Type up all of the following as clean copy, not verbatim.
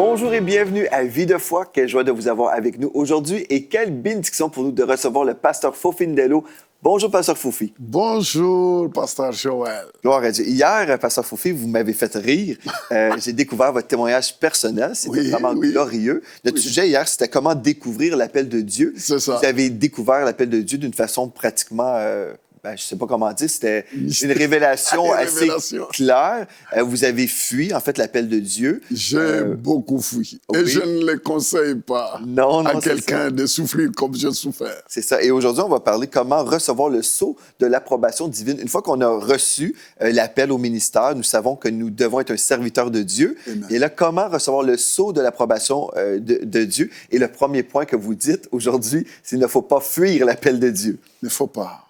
Bonjour et bienvenue à Vie de foi. Quelle joie de vous avoir avec nous aujourd'hui et quelle bénédiction pour nous de recevoir le pasteur Fofi Ndelo. Bonjour, pasteur Fofi. Bonjour, pasteur Joël. Gloire à Dieu. Hier, pasteur Fofi, vous m'avez fait rire. J'ai découvert votre témoignage personnel. C'était vraiment glorieux. Notre sujet hier, c'était comment découvrir l'appel de Dieu. C'est ça. Vous avez découvert l'appel de Dieu d'une façon pratiquement... je ne sais pas comment dire, c'était une révélation assez claire. Vous avez fui, en fait, l'appel de Dieu. J'ai beaucoup fui. Et je ne le conseille pas à quelqu'un de souffrir comme j'ai souffert. C'est ça. Et aujourd'hui, on va parler comment recevoir le sceau de l'approbation divine. Une fois qu'on a reçu l'appel au ministère, nous savons que nous devons être un serviteur de Dieu. Amen. Et là, comment recevoir le sceau de l'approbation de Dieu? Et le premier point que vous dites aujourd'hui, c'est qu'il ne faut pas fuir l'appel de Dieu. Il ne faut pas.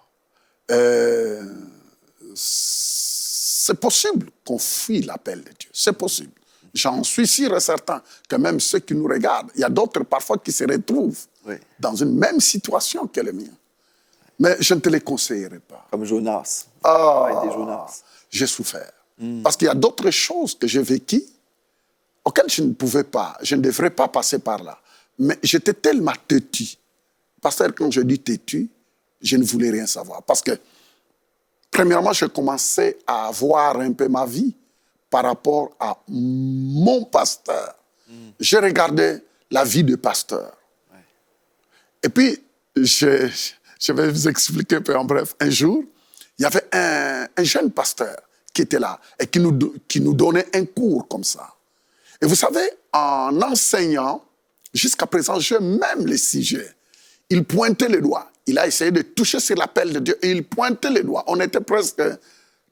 C'est possible qu'on fuit l'appel de Dieu. C'est possible. J'en suis sûr et certain que même ceux qui nous regardent, il y a d'autres parfois qui se retrouvent dans une même situation que le mien. Mais je ne te les conseillerais pas. Comme Jonas. Jonas. J'ai souffert. Parce qu'il y a d'autres choses que j'ai vécues auxquelles je ne pouvais pas, je ne devrais pas passer par là. Mais j'étais tellement têtu. Parce que quand je dis têtu, je ne voulais rien savoir. Parce que, premièrement, je commençais à voir un peu ma vie par rapport à mon pasteur. Je regardais la vie de pasteur. Et puis, je vais vous expliquer un peu en bref. Un jour, il y avait un jeune pasteur qui était là et qui nous donnait un cours comme ça. Et vous savez, en enseignant, jusqu'à présent, j'aime même les sujets. Il pointait le doigt. Il a essayé de toucher sur l'appel de Dieu et il pointait les doigts. On était presque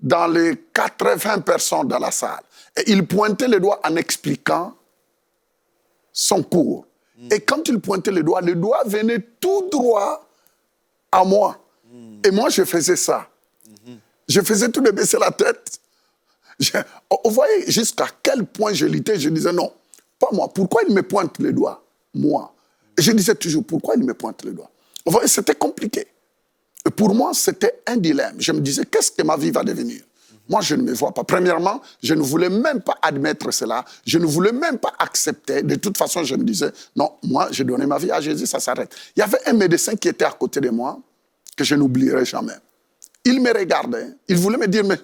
dans les 80 personnes dans la salle. Et il pointait les doigts en expliquant son cours. Et quand il pointait le doigt venait tout droit à moi. Et moi, je faisais ça. Je faisais tout de baisser la tête. Vous voyez jusqu'à quel point je luttais. Je disais non, pas moi. Pourquoi il me pointe le doigt? Moi. Et je disais toujours, pourquoi il me pointe le doigt? Vous voyez, c'était compliqué. Et pour moi, c'était un dilemme. Je me disais, qu'est-ce que ma vie va devenir? Moi, je ne me vois pas. Premièrement, je ne voulais même pas admettre cela. Je ne voulais même pas accepter. De toute façon, je me disais, non, moi, j'ai donné ma vie à Jésus, ça s'arrête. Il y avait un médecin qui était à côté de moi, que je n'oublierai jamais. Il me regardait. Il voulait me dire, mais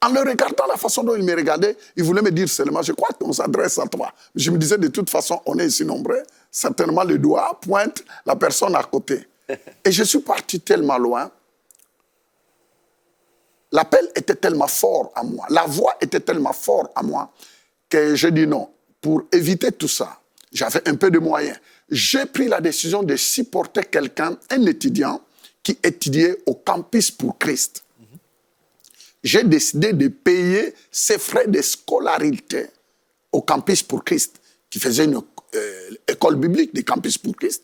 en le regardant, la façon dont il me regardait, il voulait me dire seulement, je crois qu'on s'adresse à toi. Je me disais, de toute façon, on est ici nombreux. Certainement, le doigt pointe la personne à côté. Et je suis parti tellement loin. L'appel était tellement fort à moi. La voix était tellement forte à moi que j'ai dit non. Pour éviter tout ça, j'avais un peu de moyens. J'ai pris la décision de supporter quelqu'un, un étudiant, qui étudiait au Campus pour Christ. J'ai décidé de payer ses frais de scolarité au Campus pour Christ, qui faisait une école biblique du Campus pour Christ.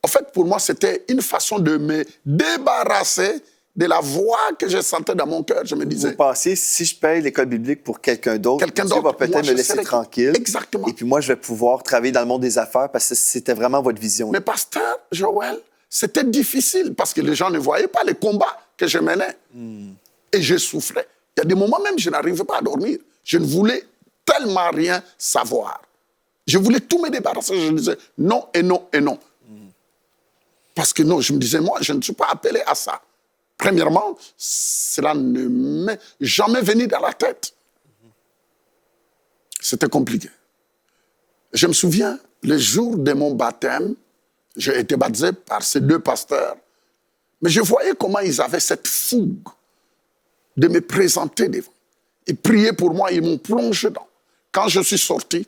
En fait, pour moi, c'était une façon de me débarrasser de la voix que je sentais dans mon cœur. Je me disais... Vous pensiez, si je paye l'école biblique pour quelqu'un d'autre, Dieu va peut-être me laisser tranquille. Exactement. Et puis moi, je vais pouvoir travailler dans le monde des affaires parce que c'était vraiment votre vision. Mais pasteur Joël, c'était difficile parce que les gens ne voyaient pas les combats que je menais. Et je souffrais. Il y a des moments même, je n'arrivais pas à dormir. Je ne voulais tellement rien savoir. Je voulais tout me débarrasser. Je disais non et non et non. Parce que non, je me disais, moi, je ne suis pas appelé à ça. Premièrement, cela ne m'est jamais venu dans la tête. C'était compliqué. Je me souviens, le jour de mon baptême, j'ai été baptisé par ces deux pasteurs, mais je voyais comment ils avaient cette fougue de me présenter devant. Ils priaient pour moi, ils m'ont plongé dedans. Quand je suis sorti,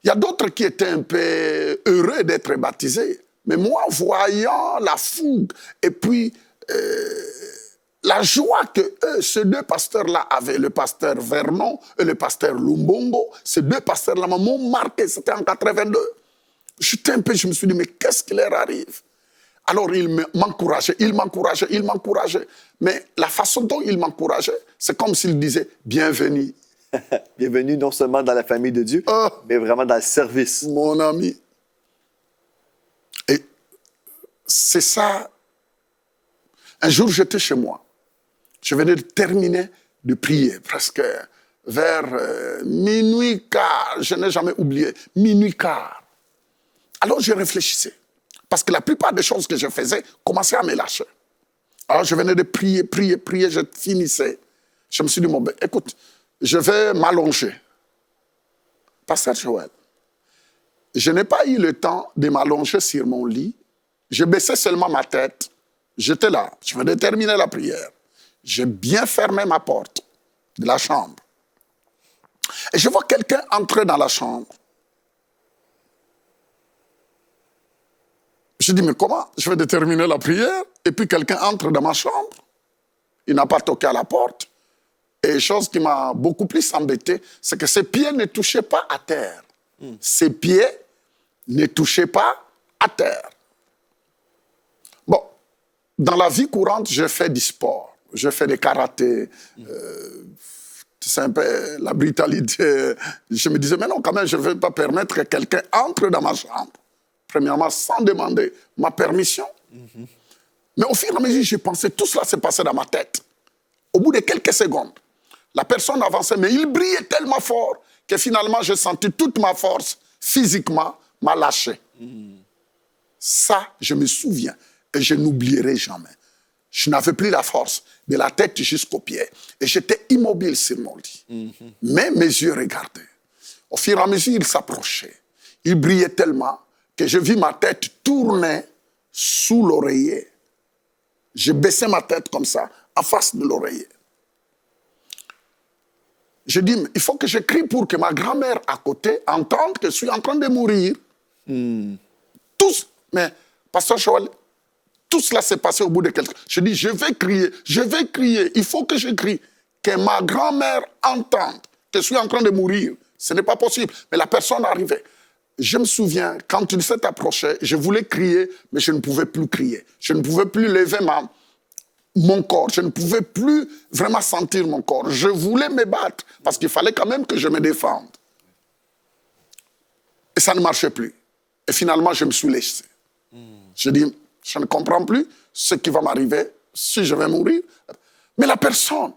il y a d'autres qui étaient un peu heureux d'être baptisés, mais moi, voyant la fougue et puis la joie que ces deux pasteurs-là avaient, le pasteur Vernon et le pasteur Lumbongo, ces deux pasteurs-là m'ont marqué, c'était en 82. J'étais un peu, je me suis dit, mais qu'est-ce qui leur arrive? Alors, ils m'encourageaient. Mais la façon dont ils m'encourageaient, c'est comme s'ils disaient, bienvenue. Bienvenue non seulement dans la famille de Dieu, mais vraiment dans le service. Mon ami. Et c'est ça. Un jour, j'étais chez moi. Je venais de terminer de prier, presque vers minuit quart, je n'ai jamais oublié, minuit quart. Alors je réfléchissais, parce que la plupart des choses que je faisais commençaient à me lâcher. Alors je venais de prier, je finissais. Je me suis dit, bon, ben, écoute, je vais m'allonger. Pasteur Joël, je n'ai pas eu le temps de m'allonger sur mon lit. Je baissais seulement ma tête. J'étais là, je venais de terminer la prière. J'ai bien fermé ma porte de la chambre. Et je vois quelqu'un entrer dans la chambre. Je dis, mais comment? Je vais de terminer la prière et puis quelqu'un entre dans ma chambre. Il n'a pas toqué à la porte. Et chose qui m'a beaucoup plus embêté, c'est que ses pieds ne touchaient pas à terre. Ses pieds ne touchaient pas à terre. Bon, dans la vie courante, je fais du sport. Je fais des karatés. C'est un peu la brutalité. Je me disais, mais non, quand même, je ne vais pas permettre que quelqu'un entre dans ma chambre. Premièrement, sans demander ma permission. Mais au fur et à mesure, j'ai pensé, tout cela s'est passé dans ma tête. Au bout de quelques secondes, la personne avançait, mais il brillait tellement fort que finalement, j'ai senti toute ma force, physiquement, m'a lâché. Ça, je me souviens et je n'oublierai jamais. Je n'avais plus la force de la tête jusqu'aux pieds. Et j'étais immobile sur mon lit. Mais mes yeux regardaient. Au fur et à mesure, il s'approchait. Il brillait tellement que je vis ma tête tourner sous l'oreiller. Je baissais ma tête comme ça, en face de l'oreiller. Je dis, il faut que je crie pour que ma grand-mère à côté entende que je suis en train de mourir. Tous, mais Pasteur Joël, tout cela s'est passé au bout de quelques... Je dis, je vais crier, il faut que je crie, que ma grand-mère entende que je suis en train de mourir. Ce n'est pas possible. Mais la personne arrivait. Je me souviens, quand il s'est approché, je voulais crier, mais je ne pouvais plus crier. Je ne pouvais plus lever mon corps. Je ne pouvais plus vraiment sentir mon corps. Je voulais me battre, parce qu'il fallait quand même que je me défende. Et ça ne marchait plus. Et finalement, je me suis laissé. Je dis, je ne comprends plus ce qui va m'arriver, si je vais mourir. Mais la personne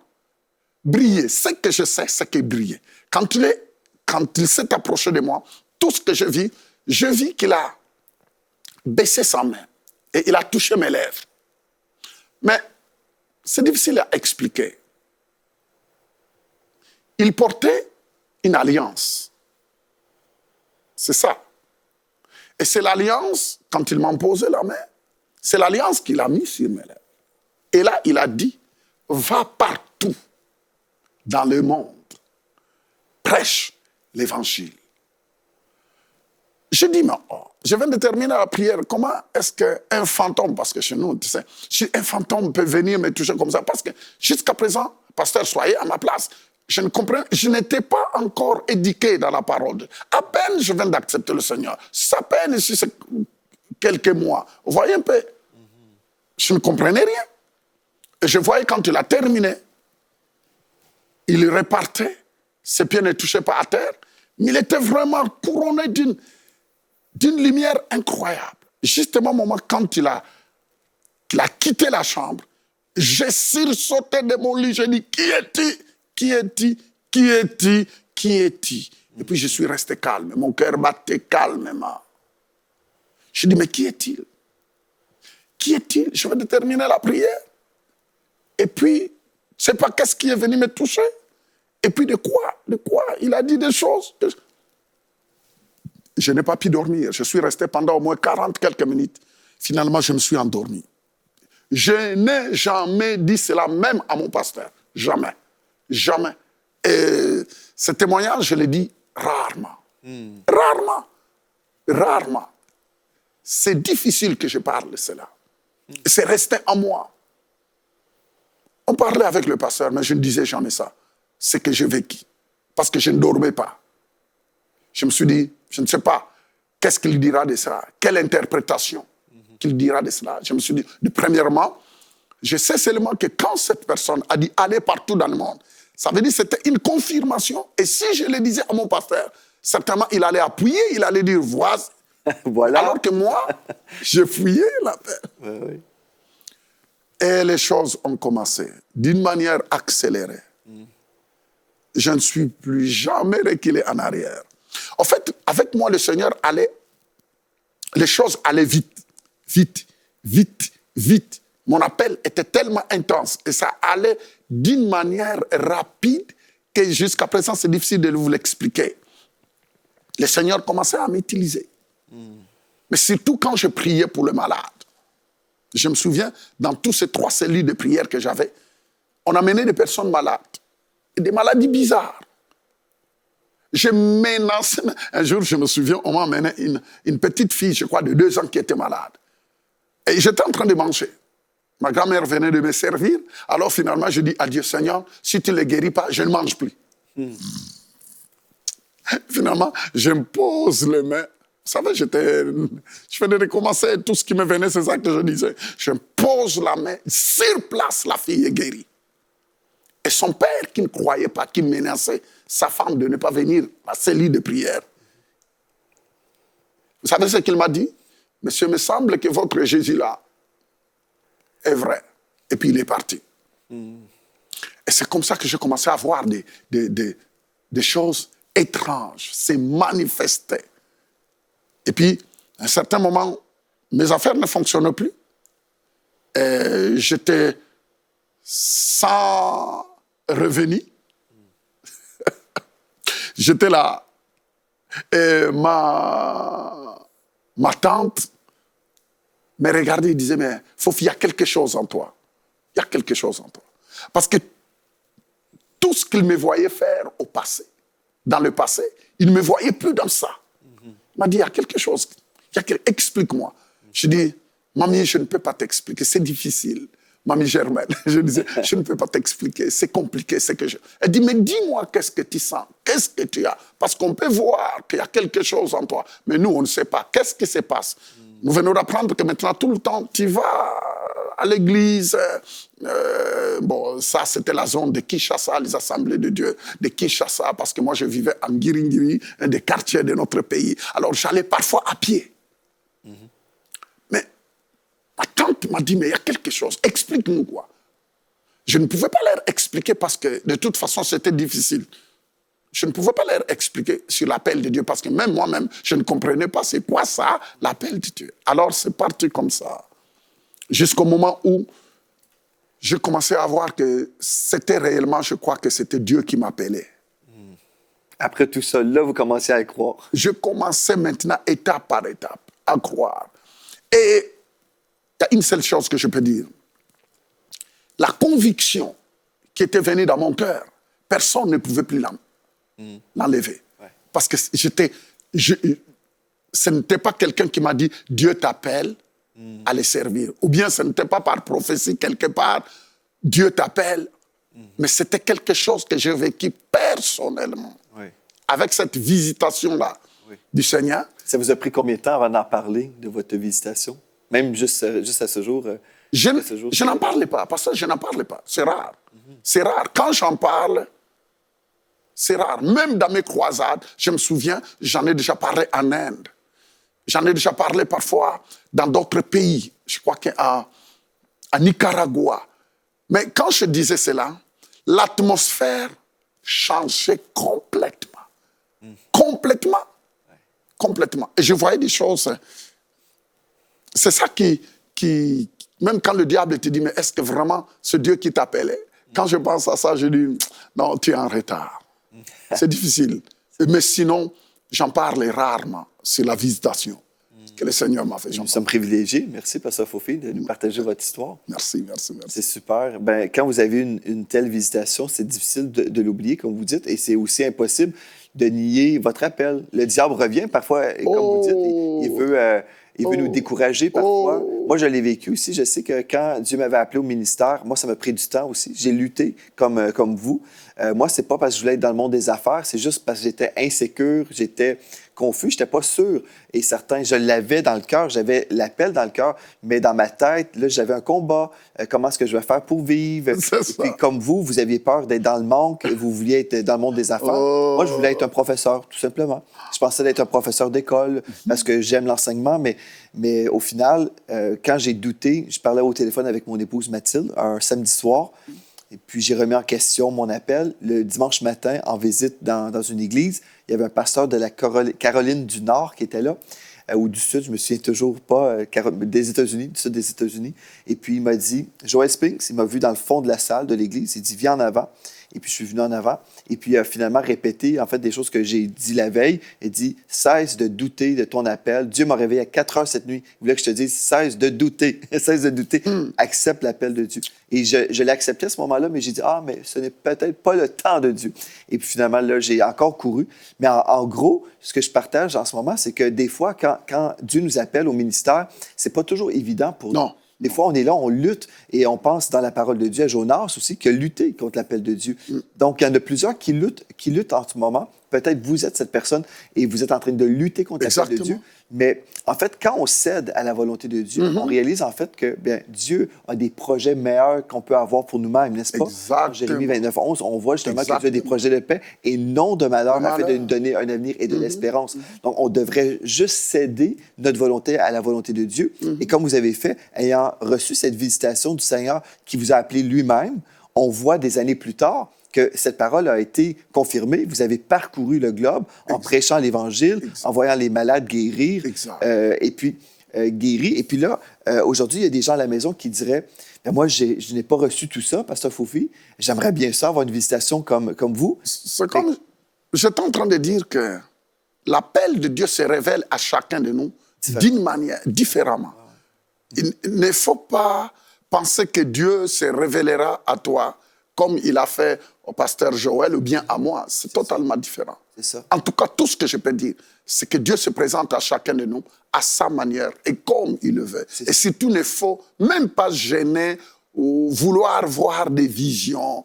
brillait. Ce que je sais, c'est qu'il brillait. Quand il s'est approché de moi, tout ce que je vis qu'il a baissé sa main et il a touché mes lèvres. Mais c'est difficile à expliquer. Il portait une alliance. C'est ça. Et c'est l'alliance, quand il m'a posé la main, c'est l'alliance qu'il a mis sur mes lèvres. Et là, il a dit, va partout dans le monde, prêche l'évangile. Je dis, mais je viens de terminer la prière, comment est-ce qu'un fantôme, parce que chez nous, tu sais, si un fantôme peut venir me toucher comme ça, parce que jusqu'à présent, pasteur, soyez à ma place, je ne comprends, je n'étais pas encore éduqué dans la parole. À peine je viens d'accepter le Seigneur, à peine ici, c'est quelques mois. Vous voyez un peu, je ne comprenais rien. Et je voyais quand il a terminé, il repartait, ses pieds ne touchaient pas à terre, mais il était vraiment couronné d'une lumière incroyable. Justement, au moment quand il a quitté la chambre, j'ai sursauté de mon lit, j'ai dit, qui est-il? Qui est-il? Qui est-il? Qui est-il? Et puis je suis resté calme, mon cœur battait calmement. Je dis, mais qui est-il? Qui est-il? Je vais terminer la prière. Et puis, je ne sais pas qu'est-ce qui est venu me toucher. Et puis de quoi? Il a dit des choses. Je n'ai pas pu dormir. Je suis resté pendant au moins 40 quelques minutes. Finalement, je me suis endormi. Je n'ai jamais dit cela même à mon pasteur. Jamais. Jamais. Et ce témoignage, je l'ai dit rarement. Rarement. C'est difficile que je parle de cela. C'est resté en moi. On parlait avec le pasteur, mais je ne disais jamais ça. C'est que j'ai vécu. Parce que je ne dormais pas. Je me suis dit, je ne sais pas, qu'est-ce qu'il dira de ça? Quelle interprétation qu'il dira de cela? Je me suis dit, premièrement, je sais seulement que quand cette personne a dit aller partout dans le monde, ça veut dire que c'était une confirmation. Et si je le disais à mon pasteur, certainement il allait appuyer, il allait dire voici. Voilà. Alors que moi, je fouillais la paix. Oui. Et les choses ont commencé d'une manière accélérée. je ne suis plus jamais reculé en arrière. En fait, avec moi, le Seigneur les choses allaient vite, vite, vite, vite. Mon appel était tellement intense et ça allait d'une manière rapide que jusqu'à présent, c'est difficile de vous l'expliquer. Le Seigneur commençait à m'utiliser. Mais surtout quand je priais pour le malade. Je me souviens, dans tous ces 3 cellules de prière que j'avais, on amenait des personnes malades, et des maladies bizarres. Je menaçais. Un jour, je me souviens, on m'a amené une petite fille, je crois, de 2 ans qui était malade. Et j'étais en train de manger. Ma grand-mère venait de me servir. Alors finalement, je dis à Dieu, Seigneur, si tu ne les guéris pas, je ne mange plus. Finalement, je me pose les mains. Vous savez, je venais de commencer, tout ce qui me venait, c'est ça que je disais. Je me pose la main, sur place, la fille est guérie. Et son père, qui ne croyait pas, qui menaçait sa femme de ne pas venir à ses lits de prière. Vous savez ce qu'il m'a dit? Monsieur, il me semble que votre Jésus-là est vrai. Et puis il est parti. Et c'est comme ça que j'ai commencé à voir des choses étranges, se manifester. Et puis, à un certain moment, mes affaires ne fonctionnaient plus. Et j'étais sans revenu. J'étais là. Et ma tante me regardait et disait, mais Fofi, il y a quelque chose en toi. Il y a quelque chose en toi. Parce que tout ce qu'il me voyait faire au passé, dans le passé, il ne me voyait plus dans ça. Il m'a dit, il y a quelque chose. Explique-moi. Je dis, mamie, je ne peux pas t'expliquer, c'est difficile. Mamie Germaine, je disais, je ne peux pas t'expliquer, c'est compliqué. Elle dit, mais dis-moi, qu'est-ce que tu sens? Qu'est-ce que tu as? Parce qu'on peut voir qu'il y a quelque chose en toi, mais nous, on ne sait pas. Qu'est-ce qui se passe? Nous venons d'apprendre que maintenant, tout le temps, tu vas à l'église. Bon, ça, c'était la zone de Kinshasa, les assemblées de Dieu de Kinshasa, parce que moi, je vivais en Giringiri, un des quartiers de notre pays. Alors, j'allais parfois à pied. Mais ma tante m'a dit, mais il y a quelque chose, explique-nous quoi. Je ne pouvais pas leur expliquer parce que, de toute façon, c'était difficile. Je ne pouvais pas leur expliquer sur l'appel de Dieu parce que même moi-même, je ne comprenais pas c'est quoi ça, l'appel de Dieu. Alors, c'est parti comme ça. Jusqu'au moment où je commençais à voir que c'était réellement, je crois que c'était Dieu qui m'appelait. Après tout ça, là, vous commencez à y croire. Je commençais maintenant, étape par étape, à croire. Et il y a une seule chose que je peux dire. La conviction qui était venue dans mon cœur, personne ne pouvait plus l'enlever. Ouais. Parce que ce n'était pas quelqu'un qui m'a dit « Dieu t'appelle » à les servir. Ou bien ce n'était pas par prophétie quelque part, Dieu t'appelle, mais c'était quelque chose que j'ai vécu personnellement. Oui. Avec cette visitation-là du Seigneur. Ça vous a pris combien de temps avant d'en parler, de votre visitation? Même juste à ce jour? Je n'en parlais pas, parce que je n'en parlais pas. C'est rare. C'est rare. Quand j'en parle, c'est rare. Même dans mes croisades, je me souviens, j'en ai déjà parlé en Inde. J'en ai déjà parlé parfois dans d'autres pays. Je crois qu'à Nicaragua. Mais quand je disais cela, l'atmosphère changeait complètement. Complètement. Ouais. Complètement. Et je voyais des choses. C'est ça qui même quand le diable te dit, mais est-ce que vraiment c'est Dieu qui t'appelait? Quand je pense à ça, je dis, non, tu es en retard. C'est difficile. Mais sinon, j'en parle rarement. C'est la visitation que le Seigneur m'a fait. Nous sommes privilégiés. Merci, Pasteur Fofi, de nous partager votre histoire. Merci. C'est super. Quand vous avez une telle visitation, c'est difficile de l'oublier, comme vous dites, et c'est aussi impossible de nier votre appel. Le diable revient parfois, comme vous dites, il veut nous décourager parfois. Moi, je l'ai vécu aussi. Je sais que quand Dieu m'avait appelé au ministère, moi, ça m'a pris du temps aussi. J'ai lutté comme vous. Moi, c'est pas parce que je voulais être dans le monde des affaires, c'est juste parce que j'étais insécure, j'étais confus, j'étais pas sûr. Et certains, je l'avais dans le cœur, j'avais l'appel dans le cœur, mais dans ma tête, là, j'avais un combat. Comment est-ce que je vais faire pour vivre? Et puis, comme vous aviez peur d'être dans le manque, vous vouliez être dans le monde des affaires. Moi, je voulais être un professeur, tout simplement. Je pensais d'être un professeur d'école parce que j'aime l'enseignement, mais au final, quand j'ai douté, je parlais au téléphone avec mon épouse Mathilde un samedi soir. Et puis, j'ai remis en question mon appel. Le dimanche matin, en visite dans une église, il y avait un pasteur de la Caroline du Nord qui était là, ou du Sud, je me souviens toujours pas, des États-Unis, du Sud des États-Unis. Et puis, il m'a dit, Joel Spinks, il m'a vu dans le fond de la salle de l'église, il dit, viens en avant. Et puis, je suis venu en avant. Et puis, il a finalement répété, en fait, des choses que j'ai dit la veille. Il dit, cesse de douter de ton appel. Dieu m'a réveillé à 4 heures cette nuit. Il voulait que je te dise, cesse de douter. Cesse de douter. Accepte l'appel de Dieu. Et je l'ai accepté à ce moment-là, mais j'ai dit, mais ce n'est peut-être pas le temps de Dieu. Et puis, finalement, là, j'ai encore couru. Mais en gros, ce que je partage en ce moment, c'est que des fois, quand Dieu nous appelle au ministère, c'est pas toujours évident pour nous. Non. Des fois, on est là, on lutte et on pense dans la parole de Dieu à Jonas aussi qu'il a lutté contre l'appel de Dieu. Donc, il y en a plusieurs qui luttent en ce moment. Peut-être vous êtes cette personne et vous êtes en train de lutter contre l'appel de Dieu. Mais en fait, quand on cède à la volonté de Dieu, on réalise en fait que Dieu a des projets meilleurs qu'on peut avoir pour nous-mêmes, n'est-ce pas? Exactement. Dans Jérémie 29, 11, on voit justement que Dieu a des projets de paix et non de malheur, afin de nous donner un avenir et de l'espérance. Donc, on devrait juste céder notre volonté à la volonté de Dieu. Et comme vous avez fait, ayant reçu cette visitation du Seigneur qui vous a appelé lui-même, on voit des années plus tard que cette parole a été confirmée. Vous avez parcouru le globe en prêchant l'Évangile, en voyant les malades guérir, et puis guéris. Et puis là, aujourd'hui, il y a des gens à la maison qui diraient, moi, je n'ai pas reçu tout ça, Pasteur Fofi. J'aimerais bien ça, avoir une visitation comme vous. C'est comme, j'étais en train de dire que l'appel de Dieu se révèle à chacun de nous d'une manière, différemment. Il ne faut pas penser que Dieu se révélera à toi comme il a fait au pasteur Joël ou bien à moi. C'est totalement différent. Ça. En tout cas, tout ce que je peux dire, c'est que Dieu se présente à chacun de nous à sa manière et comme il le veut. Et surtout, il ne faut même pas gêner ou vouloir voir des visions,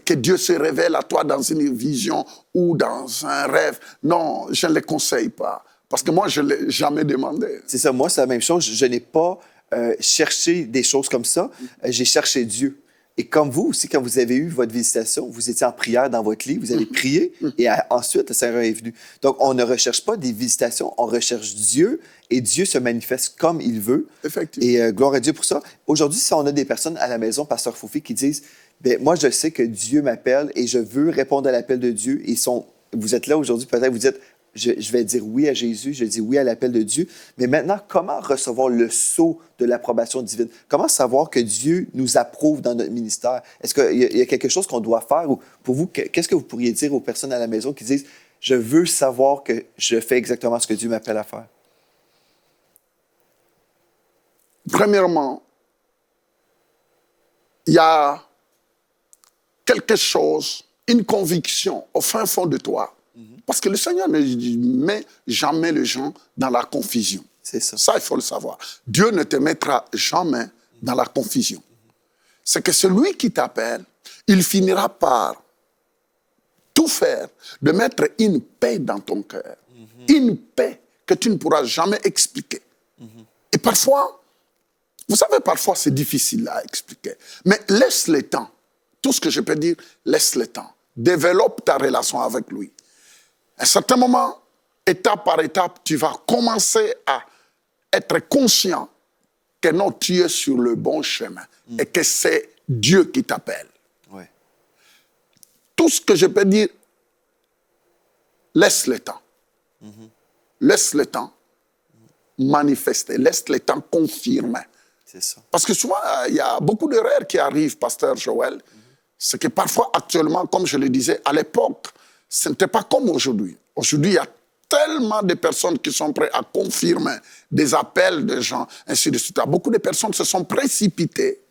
que Dieu se révèle à toi dans une vision ou dans un rêve. Non, je ne le conseille pas. Parce que moi, je ne l'ai jamais demandé. C'est ça. Moi, c'est la même chose. Je n'ai pas cherché des choses comme ça. J'ai cherché Dieu. Et comme vous aussi, quand vous avez eu votre visitation, vous étiez en prière dans votre lit, vous avez prié, et ensuite, le Seigneur est venu. Donc, on ne recherche pas des visitations, on recherche Dieu, et Dieu se manifeste comme il veut. Effectivement. Et gloire à Dieu pour ça. Aujourd'hui, si on a des personnes à la maison, Pasteur Fofi, qui disent, moi, je sais que Dieu m'appelle et je veux répondre à l'appel de Dieu, et vous êtes là aujourd'hui, peut-être vous dites, je vais dire oui à Jésus, je dis oui à l'appel de Dieu. Mais maintenant, comment recevoir le sceau de l'approbation divine? Comment savoir que Dieu nous approuve dans notre ministère? Est-ce qu'il y a quelque chose qu'on doit faire? Ou pour vous, qu'est-ce que vous pourriez dire aux personnes à la maison qui disent « Je veux savoir que je fais exactement ce que Dieu m'appelle à faire ». Premièrement, il y a quelque chose, une conviction au fin fond de toi. Parce que le Seigneur ne met jamais les gens dans la confusion. C'est ça. Ça, il faut le savoir. Dieu ne te mettra jamais dans la confusion. C'est que celui qui t'appelle, il finira par tout faire, de mettre une paix dans ton cœur. Une paix que tu ne pourras jamais expliquer. Et parfois, vous savez, parfois c'est difficile à expliquer. Mais laisse le temps. Tout ce que je peux dire, laisse le temps. Développe ta relation avec lui. À un certain moment, étape par étape, tu vas commencer à être conscient que non, tu es sur le bon chemin et que c'est Dieu qui t'appelle. Ouais. Tout ce que je peux dire, laisse le temps. Laisse le temps manifester, laisse le temps confirmer. C'est ça. Parce que souvent, il y a beaucoup d'erreurs qui arrivent, Pasteur Joël. C'est que parfois, actuellement, comme je le disais, à l'époque, ce n'était pas comme aujourd'hui. Aujourd'hui, il y a tellement de personnes qui sont prêtes à confirmer des appels de gens, ainsi de suite. Beaucoup de personnes se sont précipitées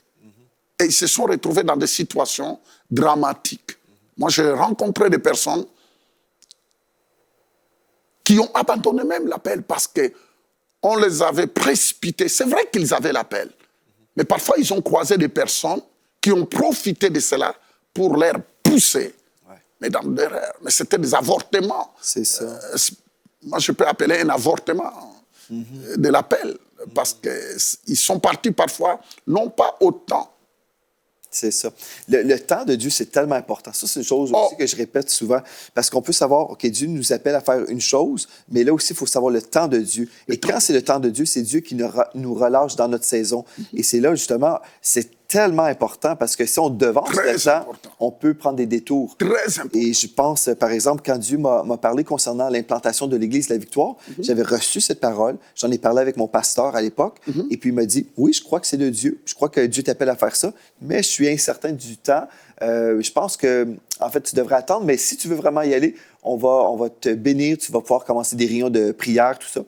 et ils se sont retrouvés dans des situations dramatiques. Moi, j'ai rencontré des personnes qui ont abandonné même l'appel parce qu'on les avait précipités. C'est vrai qu'ils avaient l'appel, mais parfois, ils ont croisé des personnes qui ont profité de cela pour leur pousser. Mais dans l'erreur. Mais c'était des avortements. C'est ça. Moi, je peux appeler un avortement de l'appel. Parce qu'ils sont partis parfois, non pas autant C'est ça. Le temps de Dieu, c'est tellement important. Ça, c'est une chose aussi que je répète souvent, parce qu'on peut savoir, OK, Dieu nous appelle à faire une chose, mais là aussi, il faut savoir le temps de Dieu. Et quand c'est le temps de Dieu, c'est Dieu qui nous relâche dans notre saison. Et c'est là, justement, c'est tellement important, parce que si on devance le temps, on peut prendre des détours. Très important. Et je pense, par exemple, quand Dieu m'a parlé concernant l'implantation de l'Église La Victoire, j'avais reçu cette parole, j'en ai parlé avec mon pasteur à l'époque, et puis il m'a dit, oui, je crois que c'est de Dieu, je crois que Dieu t'appelle à faire ça, mais je suis incertain du temps. Je pense que, en fait, tu devrais attendre, mais si tu veux vraiment y aller, on va te bénir, tu vas pouvoir commencer des réunions de prière, tout ça.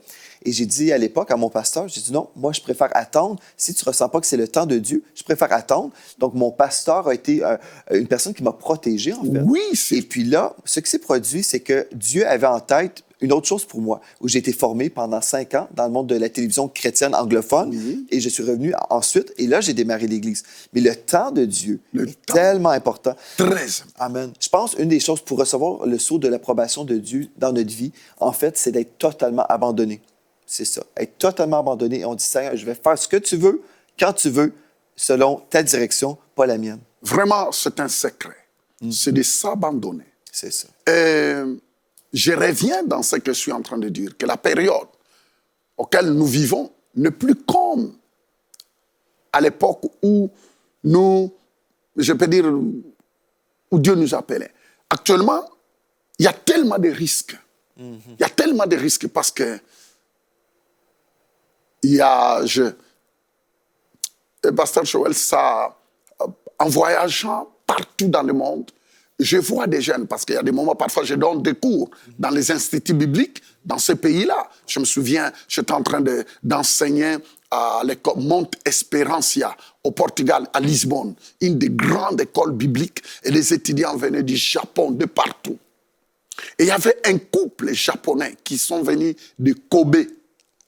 Et j'ai dit à l'époque à mon pasteur, j'ai dit non, moi je préfère attendre. Si tu ne ressens pas que c'est le temps de Dieu, je préfère attendre. Donc mon pasteur a été une personne qui m'a protégé, en fait. Oui, Et puis là, ce qui s'est produit, c'est que Dieu avait en tête une autre chose pour moi, où j'ai été formé pendant 5 ans dans le monde de la télévision chrétienne anglophone, et je suis revenu ensuite, et là, j'ai démarré l'Église. Mais le temps de Dieu est tellement important. Très important. Amen. Je pense une des choses pour recevoir le sceau de l'approbation de Dieu dans notre vie, en fait, c'est d'être totalement abandonné. C'est ça, être totalement abandonné. Et on dit, Seigneur, je vais faire ce que tu veux, quand tu veux, selon ta direction, pas la mienne. Vraiment, c'est un secret. C'est de s'abandonner. C'est ça. Je reviens dans ce que je suis en train de dire, que la période auquel nous vivons n'est plus comme à l'époque où nous, je peux dire, où Dieu nous appelait. Actuellement, il y a tellement de risques. Il y a tellement de risques parce que il y a, Pasteur Joël, ça, en voyageant partout dans le monde, je vois des jeunes, parce qu'il y a des moments, parfois, je donne des cours dans les instituts bibliques, dans ce pays-là. Je me souviens, j'étais en train d'enseigner à l'école Monte Esperancia, au Portugal, à Lisbonne, une des grandes écoles bibliques, et les étudiants venaient du Japon, de partout. Et il y avait un couple japonais qui sont venus de Kobe,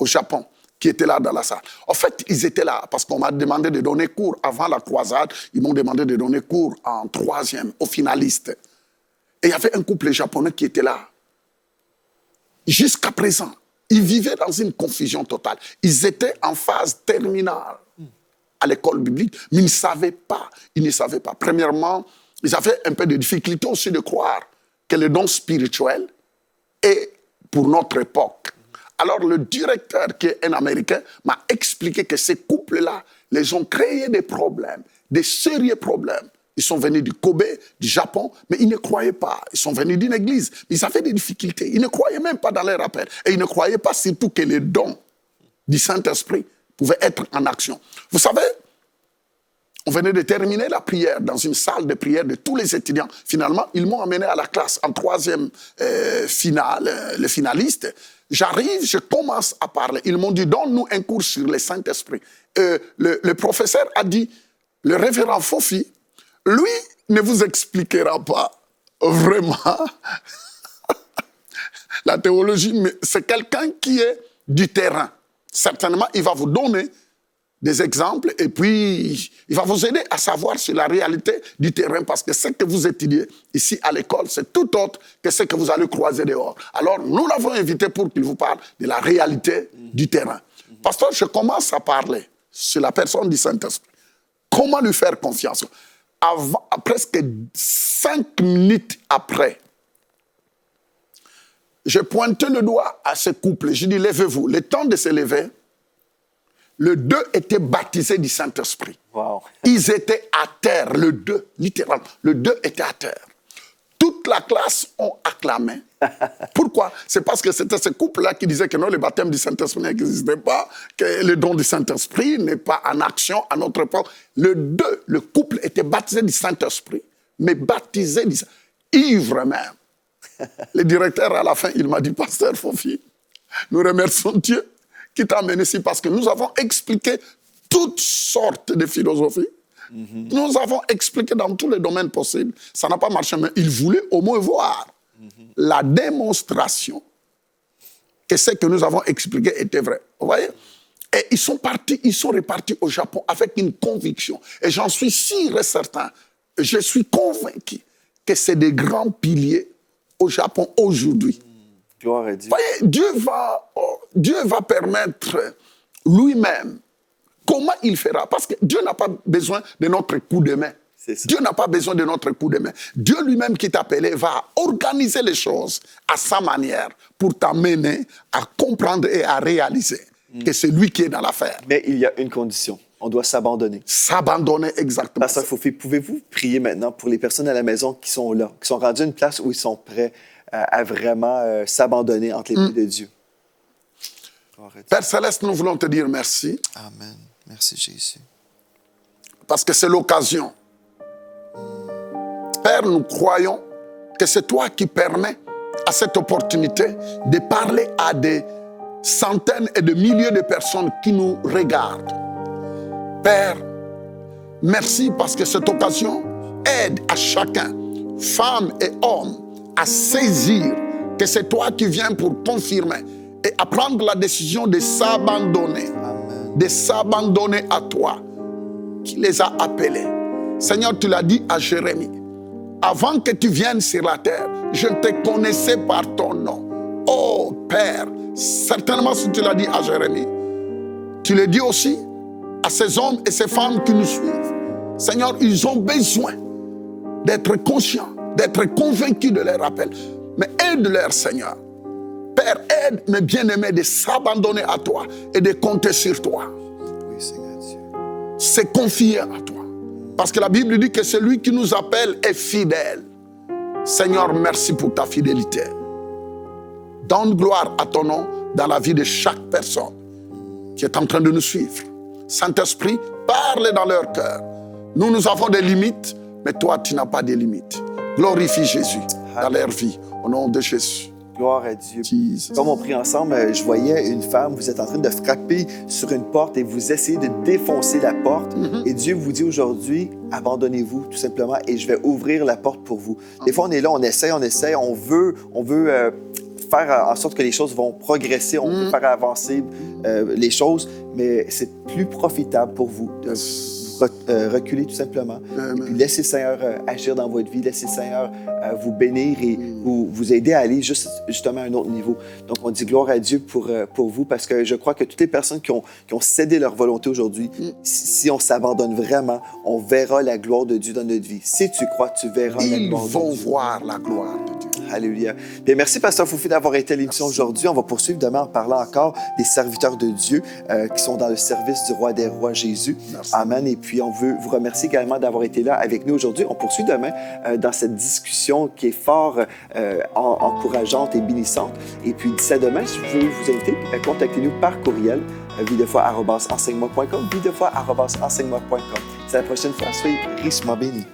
au Japon, qui étaient là dans la salle. En fait, ils étaient là parce qu'on m'a demandé de donner cours avant la croisade. Ils m'ont demandé de donner cours en 3e, aux finalistes. Et il y avait un couple japonais qui était là. Jusqu'à présent, ils vivaient dans une confusion totale. Ils étaient en phase terminale à l'école biblique, mais ils ne savaient pas. Ils ne savaient pas. Premièrement, ils avaient un peu de difficulté aussi de croire que le don spirituel est pour notre époque. Alors, le directeur, qui est un Américain, m'a expliqué que ces couples-là, les ont créé des problèmes, des sérieux problèmes. Ils sont venus du Kobe, du Japon, mais ils ne croyaient pas. Ils sont venus d'une église, mais ils avaient des difficultés. Ils ne croyaient même pas dans leur appel. Et ils ne croyaient pas surtout que les dons du Saint-Esprit pouvaient être en action. Vous savez, on venait de terminer la prière dans une salle de prière de tous les étudiants. Finalement, ils m'ont amené à la classe en 3e finale, les finalistes. J'arrive, je commence à parler. Ils m'ont dit, donne-nous un cours sur le Saint-Esprit. Le professeur a dit, le révérend Fofi, lui ne vous expliquera pas vraiment la théologie, mais c'est quelqu'un qui est du terrain. Certainement, il va vous donner des exemples et puis il va vous aider à savoir sur la réalité du terrain parce que ce que vous étudiez ici à l'école, c'est tout autre que ce que vous allez croiser dehors. Alors, nous l'avons invité pour qu'il vous parle de la réalité du terrain. Pasteur, je commence à parler sur la personne du Saint-Esprit. Comment lui faire confiance? Presque 5 minutes après, je pointais le doigt à ce couple. Je dis, levez-vous. Le temps de se lever, le 2 était baptisé du Saint-Esprit. Wow. Ils étaient à terre, le 2, littéralement. Le 2 était à terre. Toute la classe ont acclamé. Pourquoi? C'est parce que c'était ce couple-là qui disait que non, le baptême du Saint-Esprit n'existait pas, que le don du Saint-Esprit n'est pas en action à notre époque. Le 2, le couple était baptisé du Saint-Esprit, mais baptisé du Saint-Esprit, ivre même. Le directeur, à la fin, il m'a dit, Pasteur Fofi, nous remercions Dieu qui t'a amené ici parce que nous avons expliqué toutes sortes de philosophies. Nous avons expliqué dans tous les domaines possibles. Ça n'a pas marché, mais il voulait au moins voir la démonstration que ce que nous avons expliqué était vrai. Vous voyez? Et ils sont partis, ils sont repartis au Japon avec une conviction. Et j'en suis sûr et certain, je suis convaincu que c'est des grands piliers au Japon aujourd'hui. Gloire à Dieu. Voyez, Dieu va permettre lui-même. Comment il fera? Parce que Dieu n'a pas besoin de notre coup de main. C'est ça. Dieu n'a pas besoin de notre coup de main. Dieu lui-même qui t'a appelé va organiser les choses à sa manière pour t'amener à comprendre et à réaliser que c'est lui qui est dans l'affaire. Mais il y a une condition. On doit s'abandonner. S'abandonner exactement. Pasteur Fofi, pouvez-vous prier maintenant pour les personnes à la maison qui sont là, qui sont rendues à une place où ils sont prêts à vraiment s'abandonner entre les pieds de Dieu? Père Céleste, nous voulons te dire merci. Amen. Merci Jésus. Parce que c'est l'occasion. Père, nous croyons que c'est toi qui permets à cette opportunité de parler à des centaines et de milliers de personnes qui nous regardent. Père, merci parce que cette occasion aide à chacun, femme et homme, à saisir que c'est toi qui viens pour confirmer et à prendre la décision de s'abandonner, à toi, qui les a appelés. Seigneur, tu l'as dit à Jérémie, avant que tu viennes sur la terre, je te connaissais par ton nom. Oh Père, certainement si tu l'as dit à Jérémie, tu le dis aussi à ces hommes et ces femmes qui nous suivent. Seigneur, ils ont besoin d'être conscients, d'être convaincus de leur appel. Mais aide-leur, Seigneur. Père, aide mes bien-aimés de s'abandonner à toi et de compter sur toi. Oui, Seigneur Dieu. C'est confier à toi. Parce que la Bible dit que celui qui nous appelle est fidèle. Seigneur, merci pour ta fidélité. Donne gloire à ton nom dans la vie de chaque personne qui est en train de nous suivre. Saint-Esprit, parle dans leur cœur. Nous avons des limites, mais toi, tu n'as pas de limites. Glorifie Jésus dans leur vie, au nom de Jésus. Gloire à Dieu. Jesus. Comme on prie ensemble, je voyais une femme, vous êtes en train de frapper sur une porte et vous essayez de défoncer la porte. Et Dieu vous dit aujourd'hui, abandonnez-vous tout simplement et je vais ouvrir la porte pour vous. Des fois, on est là, on essaie, on veut faire en sorte que les choses vont progresser, on veut faire avancer les choses, mais c'est plus profitable pour vous de reculer tout simplement. Amen. Et puis laissez le Seigneur agir dans votre vie, laissez le Seigneur vous bénir et vous aider à aller justement à un autre niveau. Donc on dit gloire à Dieu pour vous parce que je crois que toutes les personnes qui ont cédé leur volonté aujourd'hui, si on s'abandonne vraiment, on verra la gloire de Dieu dans notre vie. Si tu crois, tu verras la Ils gloire de vont Dieu. voir la gloire de Dieu. Alléluia. Bien, merci, Pasteur Fofi, d'avoir été à l'émission aujourd'hui. On va poursuivre demain en parlant encore des serviteurs de Dieu qui sont dans le service du Roi des Rois, Jésus. Merci. Amen. Et puis, on veut vous remercier également d'avoir été là avec nous aujourd'hui. On poursuit demain dans cette discussion qui est fort encourageante et bénissante. Et puis, d'ici à demain, si je veux vous inviter, contactez-nous par courriel videfoi@enseignement.com, videfoi@enseignement.com. C'est la prochaine fois. Soyez richement bénis.